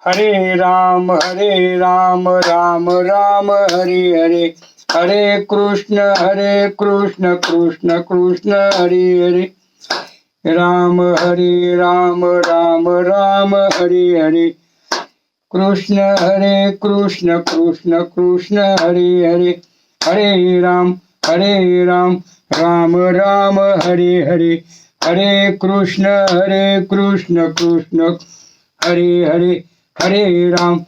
हरे राम राम राम हरे हरे, हरे कृष्ण कृष्ण कृष्ण हरे हरे, राम राम राम हरे हरे, कृष्ण कृष्ण कृष्ण हरे हरे, हरे राम राम राम हरे हरे, हरे कृष्ण कृष्ण हरे हरे, हरे राम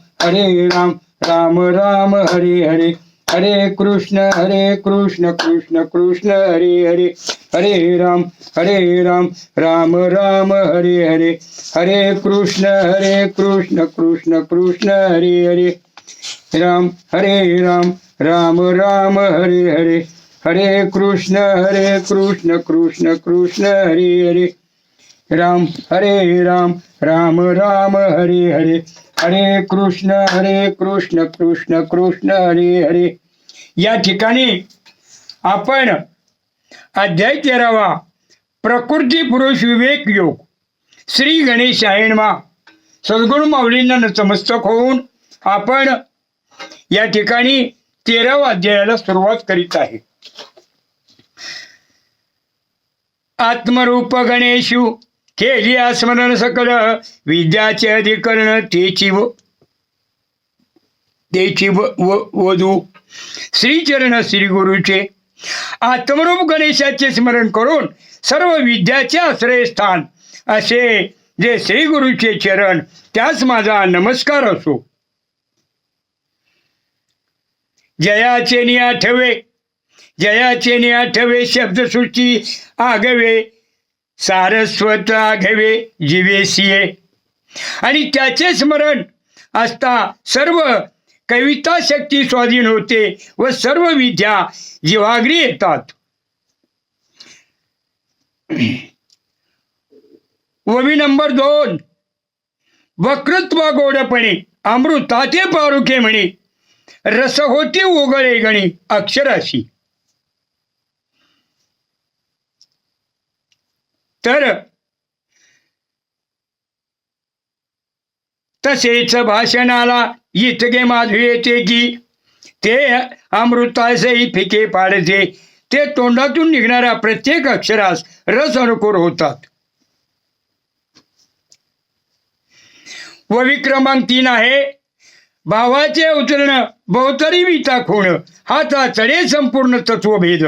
राम राम हरे हरे, हरे कृष्ण कृष्ण कृष्ण हरे हरे, हरे राम राम राम हरे हरे, हरे कृष्ण कृष्ण कृष्ण हरे हरे, राम राम राम हरे हरे, हरे कृष्ण कृष्ण कृष्ण हरे हरे, राम राम राम हरे हरे, हरे कृष्ण कृष्ण कृष्ण हरे हरे. या ठिकाणी आपण अध्याय 13वा प्रकृती पुरुष विवेक योग श्री गणेश नमः सद्गुरू माऊलींना नतमस्तक होऊन आपण या ठिकाणी 13व्या अध्यायाला सुरुवात करीत आहे. आत्मरूप गणेशू केली स्मरण सकल विद्याचे अधिकरण तेची वधू श्रीचरण श्री गुरुचे. आत्मरूप गणेशाचे स्मरण करून सर्व विद्याचे आश्रयस्थान असे जे श्री गुरुचे चरण त्यास माझा नमस्कार असो. जयाचे निआठवे शब्दसूची आगवे सारस्वत आघवे जीवेसिये. आणि त्याचे स्मरण असता सर्व कविता शक्ती स्वाधीन होते व सर्व विद्या जीवाग्री येतात. ववी नंबर 2 वक्रत्व गोडपणे अमृताचे पारुखे म्हणे रस होती ओगळे गणी अक्षराशी. तर तसेच भाषणाला इतके माधुर्य येते की ते अमृतासही फिके पाडते. ते तोंडातून निघणाऱ्या प्रत्येक अक्षरास रस अनुकूल होतात. ववी क्रमांक 3 आहे भावाचे उतरण बहुतरी विता खूण हाता चढे संपूर्ण तत्वभेद.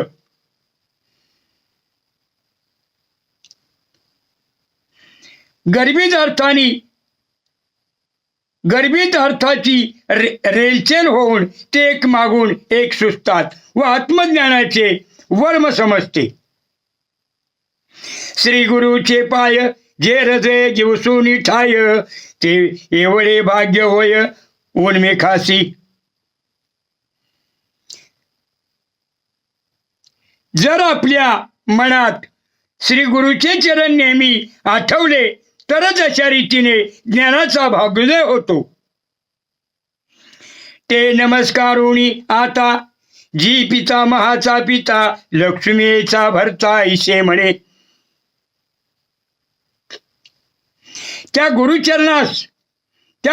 गर्भित अर्थाची रेलचेल होऊन ते एक मागून एक सुचतात व आत्मज्ञानाचे वर्म समजते. श्री गुरुचे पाय जे हृदय जिवसून ठाय ते एवढे भाग्य होय उन्मेखासी. जर आपल्या मनात श्री गुरुचे चरण नेहमी आठवले तरच अशा रीतीने ज्ञानाचा भाग्योदय होतो. ते नमस्कारुणी आता जी पिता महाचा पिता लक्ष्मीचा भरता ऐसे म्हणे. त्या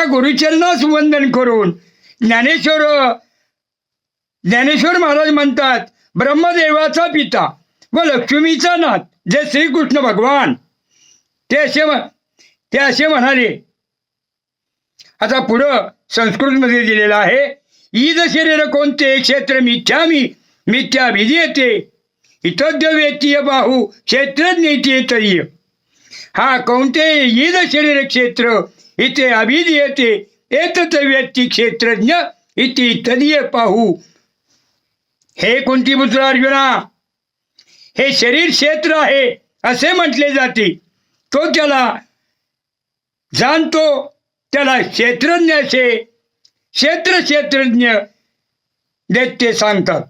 गुरुचरणास वंदन करून ज्ञानेश्वर महाराज म्हणतात ब्रह्मदेवाचा पिता व लक्ष्मीचा नाथ जे श्रीकृष्ण भगवान ते असे म्हणाले. आता पुढं संस्कृत मध्ये दिलेलं आहे ईद शरीर कोणते क्षेत्र मिथ्या विधीयते इतद्य वेतीय बाहू क्षेत्रज्ञेतीय तरीय. हा कोणते ईद शरीर क्षेत्र इथे अभिधीयते एतत व्यक्ती क्षेत्रज्ञ इति तदीय पाहू. हे कुंतीपुत्र अर्जुना हे शरीर क्षेत्र आहे असे म्हटले जाते. तो त्याला जाणतो त्याला क्षेत्रज्ञ दैत्य सांगतात.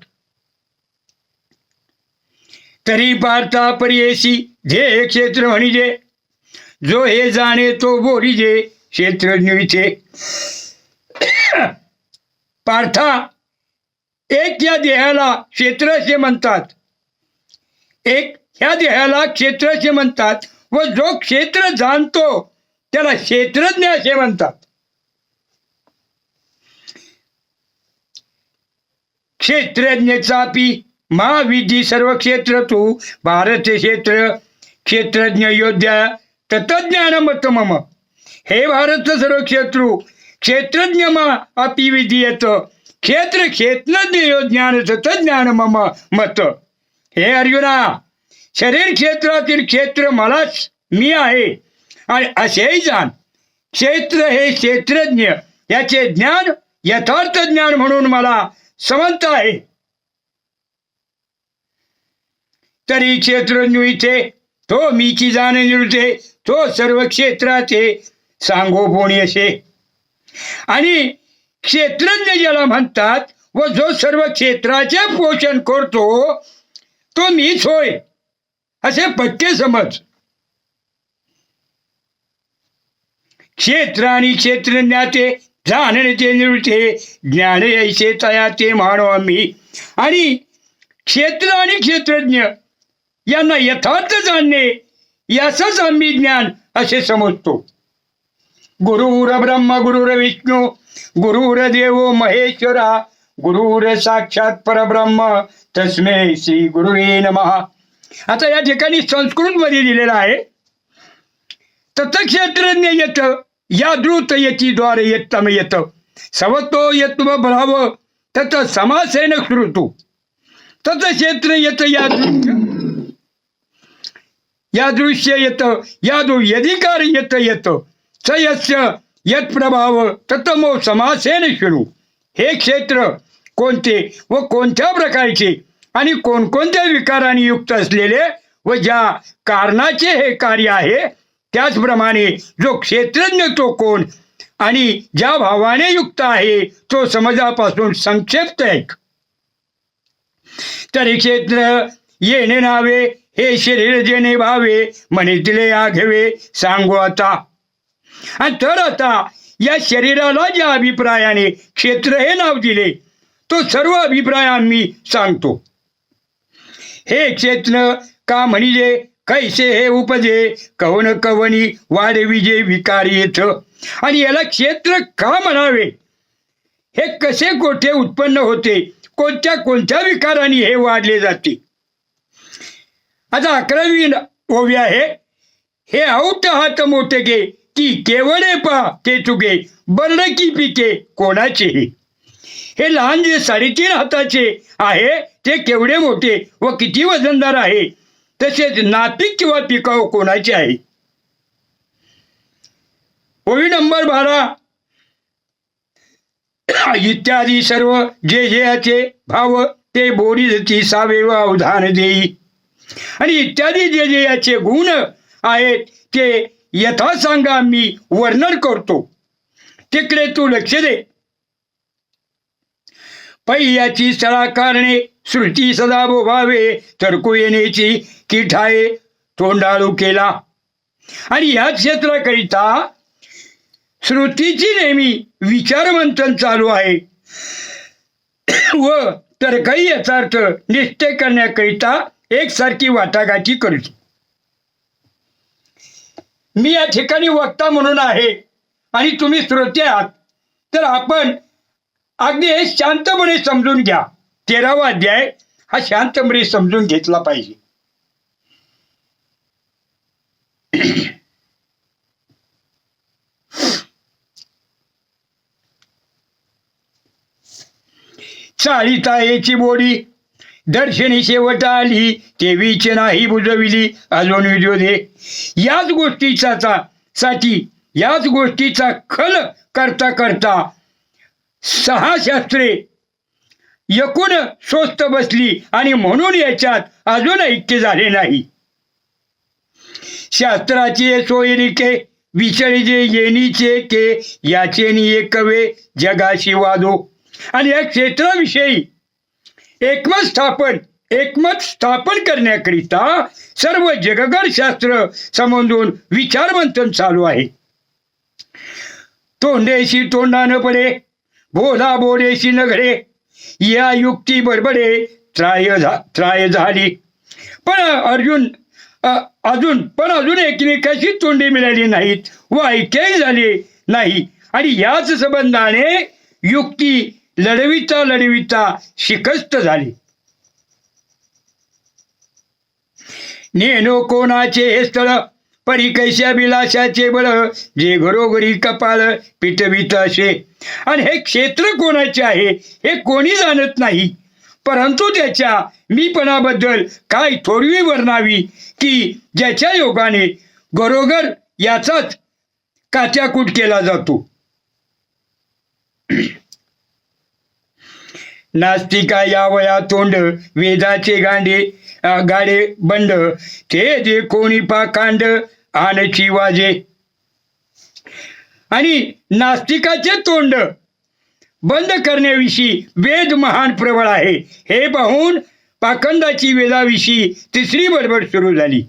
तरी पार्था परियेशी जे क्षेत्र म्हणजे जो हे जाणे तो बोलिजे क्षेत्रज्ञ विचे. पार्था एक या देहाला क्षेत्र असे म्हणतात, एक ह्या देहाला क्षेत्र असे म्हणतात व जो क्षेत्र जाणतो त्याला क्षेत्रज्ञ असे म्हणतात. क्षेत्रज्ञचापी महाविधी सर्व क्षेत्र तू भारत क्षेत्र क्षेत्रज्ञ योद्धा तत्ज्ञान मत मम. हे भारत सर्व क्षेत्रु क्षेत्रज्ञ मा अपि विधीयत क्षेत्र क्षेत्रज्ञ ज्ञान तत्ज्ञान मम मत. हे अर्जुना, शरीर क्षेत्रातील क्षेत्र मलाच मी आहे आणि असेही जाण. क्षेत्र हे क्षेत्रज्ञ याचे ज्ञान यथार्थ ज्ञान म्हणून मला समंत आहे. तरी क्षेत्रज्ञ इथे तो मीची जाण निरुते तो सर्व क्षेत्राचे सांगोपोणी असे. आणि क्षेत्रज्ञ ज्याला म्हणतात व जो सर्व क्षेत्राचे पोषण करतो तो मीच होय असे पक्के समज. क्षेत्र आणि क्षेत्रज्ञाचे जाणणे ते निरुते ज्ञान ऐसे तया ते मानो आम्ही. आणि क्षेत्र आणि क्षेत्रज्ञ यांना यथार्थ जाणणे याचंच आम्ही ज्ञान असे समजतो. गुरुर ब्रह्म गुरुर विष्णू गुरुर्देव महेश्वरा गुरुर साक्षात परब्रह्म तस्मै श्री गुरुवे नमः. आता या ठिकाणी संस्कृत मध्ये दिलेलं आहे. तत्क्षेत्रज्ञ येत यादृत यती द्वारे येतम येत सवतो यत्व भ्राव तत समासेन श्रुतु. तत्क्षेत्र येत यादृश्य येत यादू यधिकार येत येत स यस्य यत प्रभाव ततमो समासेन शृणु. हे क्षेत्र कोणते व कोणत्या प्रकारचे आणि कोणकोणत्या विकाराने युक्त असलेले व ज्या कारणाचे हे कार्य आहे त्याचप्रमाणे जो क्षेत्रज्ञ तो कोण आणि ज्या भावाने युक्त आहे तो समजापासून संक्षिप्त ऐक. तरी क्षेत्र येणे नावे हे शरीर जेणे भावे म्हणितले आघवे सांगू आता. आणि तर आता या शरीराला ज्या अभिप्रायाने क्षेत्र हे नाव दिले तो सर्व अभिप्राय आम्ही सांगतो. हे क्षेत्र का म्हणजे कैसे हे उपजे कवन कवनी वाढविजे विकारी येथ. आणि याला क्षेत्र का म्हणावे, हे कसे कोठे उत्पन्न होते, कोणत्या कोणत्या विकाराने हे वाढले जाते. आता 11वी ओवी आहे. हे औट हात मोठे गे की केवळे पा ते चुके बरड की पिके कोणाचेही. हे लहान जे 3.5 हाताचे आहे ते केवढे मोठे व किती वजनदार आहे, तसेच नापीक किंवा पिकाऊ कोणाचे आहे. ओवी नंबर 12 इत्यादी सर्व जे जेचे भाव ते बोरीजती सावेव अवधान देई. आणि इत्यादी जे जे याचे गुण आहेत ते यथासांगा मी वर्णन करतो, तिकडे तू लक्ष दे. पै याची सळा कारणे श्रुती सदा बोभावे तरकू येण्याची की ठाये तोंडाळू केला. आणि या क्षेत्राकरिता श्रुतीची नेहमी विचारमंथन चालू आहे व तर्कही याचा अर्थ निश्चय करण्याकरिता एकसारखी वाटाघाटी करतो. मी या ठिकाणी वक्ता म्हणून आहे आणि तुम्ही श्रोते आहात, तर आपण अगदी हे शांतपणे समजून घ्या. 13वा अध्याय हा शांतपणे समजून घेतला पाहिजे. चाळीता याची बोडी दर्शनी शेवट आली तेवीचे नाही बुजविली अजून विजोदे. याच गोष्टीचा खल करता करता 6 शास्त्रे एकूण स्वस्त बसली आणि म्हणून याच्यात अजून ऐक्य झाले नाही. शास्त्राची सोयरिके विचळीजे येणीचे के याचे एकवे जगाशी वादो. आणि या क्षेत्राविषयी एकमत स्थापन करण्याकरिता सर्व जगगर शास्त्र समजून विचारमंथन चालू आहे. तोंडेशी तोंडा न पडे बोला बोडेशी न घडे या युक्ती बडबडे त्राय झाली. पण अजून एकमेकाशी तोंडे मिळाली नाहीत व ऐक्यही झाले नाही. आणि याच संबंधाने युक्ती लढविता लढविता शिकस्त झाली. नेनो कोणाचे हे स्थळ परी कैश्या विलासाचे बळ जे घरोघरी कपाळ पिटवित असे. आणि हे क्षेत्र कोणाचे आहे हे कोणी जाणत नाही, परंतु त्याच्या मीपणाबद्दल काय थोरवी वर्णावी की ज्याच्या योगाने घरोघर याचाच कात्याकूट केला जातो. नास्तिका या वया तोंड वेदाचे गाडे बंड ते जे कोणी पाकांड आणची वाजे. आणि नास्तिकाचे तोंड बंद करण्याविषयी वेद महान प्रबळ आहे हे पाहून पाखंडाची वेदाविषयी तिसरी बडबड सुरू झाली.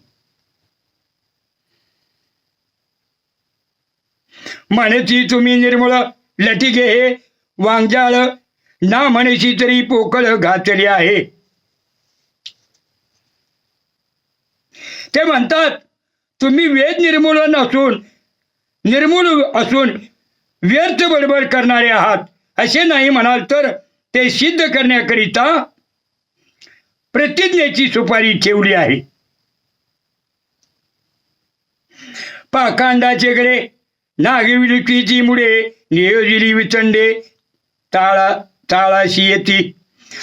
म्हणती तुम्ही निर्मळ लटिके हे वांगजाळ ना म्हणशी तरी पोकळ घातली आहे. ते म्हणतात तुम्ही वेद निर्मूल असून व्यर्थ बडबड करणारे आहात. असे नाही म्हणाल तर ते सिद्ध करण्याकरिता प्रतिज्ञेची सुपारी ठेवली आहे. पाखांडाचे गडे नागविलुकीची मुळे नियोजिली विचंडे ताळाशी येती.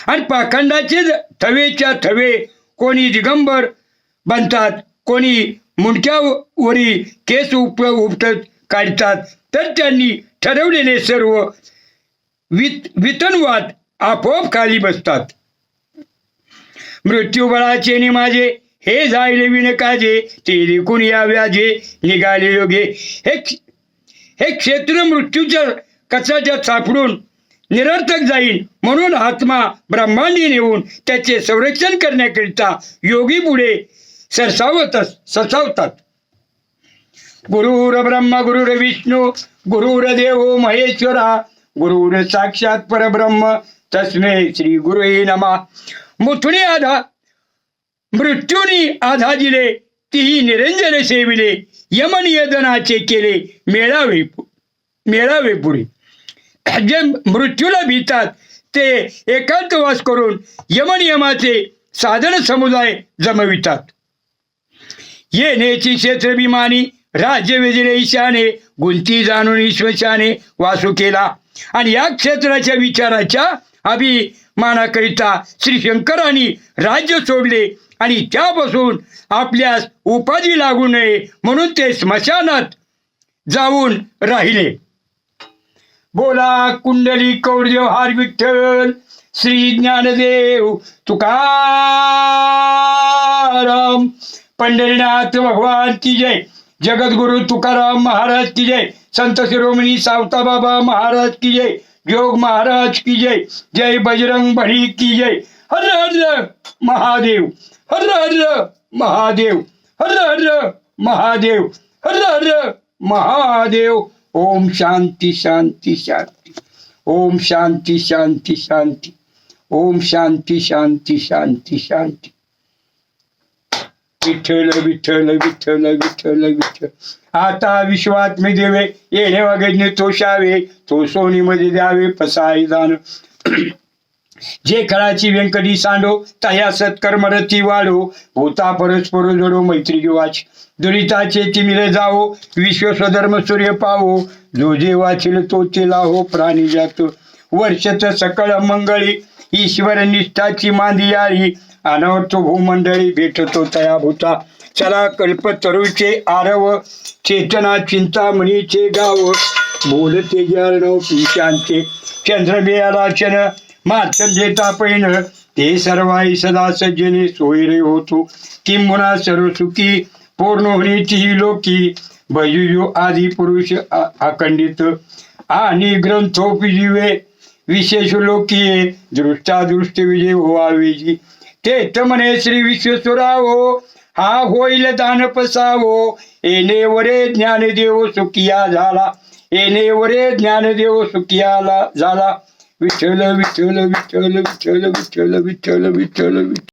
आणि पाखंडाचे थवेच्या थवे कोणी दिगंबर बनतात, कोणी मुंडक्यावरी केस उपटत काढतात, तर त्यांनी ठरवलेले सर्व वितनवाद आपोआप खाली बसतात. मृत्यूबळाचे निमाजे हे जायले विनकाजे ते देखून या व्याजे निघाले योगे. हे क्षेत्र मृत्यूच्या कचाट्यात सापडून निरर्थक जाईल म्हणून आत्मा ब्रह्मांडी नेऊन त्याचे संरक्षण करण्याकरिता योगी पुढे सरसावतात. गुरुर ब्रह्म गुरुर विष्णू गुरुर देव महेश्वरा गुरुर साक्षात परब्रह्म तस्मै श्री गुरुवे नमः. मृत्यूनी आधा दिले तीही निरंजन सेविले यमनियदनाचे केले मेळावे पुढे. जे मृत्यूला भीतात ते एकांतवास करून यमनियमाचे साधन समुदाय जमवितात. येण्याची क्षेत्रभिमानी राज्य वेजले ईशाने गुंती जाणून ईश्वशाने वासू केला. आणि या क्षेत्राच्या विचाराच्या अभिमानाकरिता श्री शंकरांनी राज्य सोडले आणि त्यापासून आपल्यास उपाधी लागू नये म्हणून ते स्मशानात जाऊन राहिले. बोला कुंडली कौरदेव हार विठ्ठल श्री ज्ञानदेव तुकाराम पंढरीनाथ भगवान की जय. जगद्गुरु तुकाराम महाराज की जय. संत शिरोमणी सावता बाबा महाराज की जय. योग महाराज की जय. जय बजरंग बली की जय. हर हर महादेव हर हर महादेव हर हर महादेव हर हर महादेव. ओम शांती शांती शांती. ओम शांती शांती शांती. ओम शांती शांती शांती शांती. विठ्ठल विठ्ठल विठ्ठल विठ्ठल विठ्ठल. आता विश्वात्मे देवे येणे वगैरे तोषावे तो सोनी मध्ये द्यावे पसाई दान. जे खळाची व्यंकटी सांडो तया सत्कर्मरती वाढो होता परस्पर जोडो मैत्री जीवाची. दुरिताचे तिमिरे जावो विश्व स्वधर्म सूर्य पावो जो जे वाचिल तो ते लाहो प्राणी जातो. वर्षच सकळ मंगळी ईश्वर निष्ठाची मांदी आळी अनवतो भूमंडळी भेटतो तया भूता. चला कल्पतरूचे आरव चेतना चिंतामणीचे गाव बोलते जर्णव पिशांचे. चंद्रबियालाचन मातंजे तापैन ते सर्वाई सदा सज्जने सोयरे होतो. किंबुना सर्व सुखी पूर्ण होण्याची लोकी भजुजो आदी पुरुष अखंडित आणि ग्रंथोपजीवे विशेष लोकी दृष्टादृष्ट विजय व्हावेजी. ते म्हणे श्री विश्वेश्वरावो हा होईल दान पसावो. येणे वरे ज्ञानदेव सुखिया झाला. येणे वरे ज्ञानदेव सुखिया झाला. विठ्ठल विठ्ठल विठ्ठल विठ्ठल विठ्ठल विठ्ठल विठ्ठल विठ्ठल.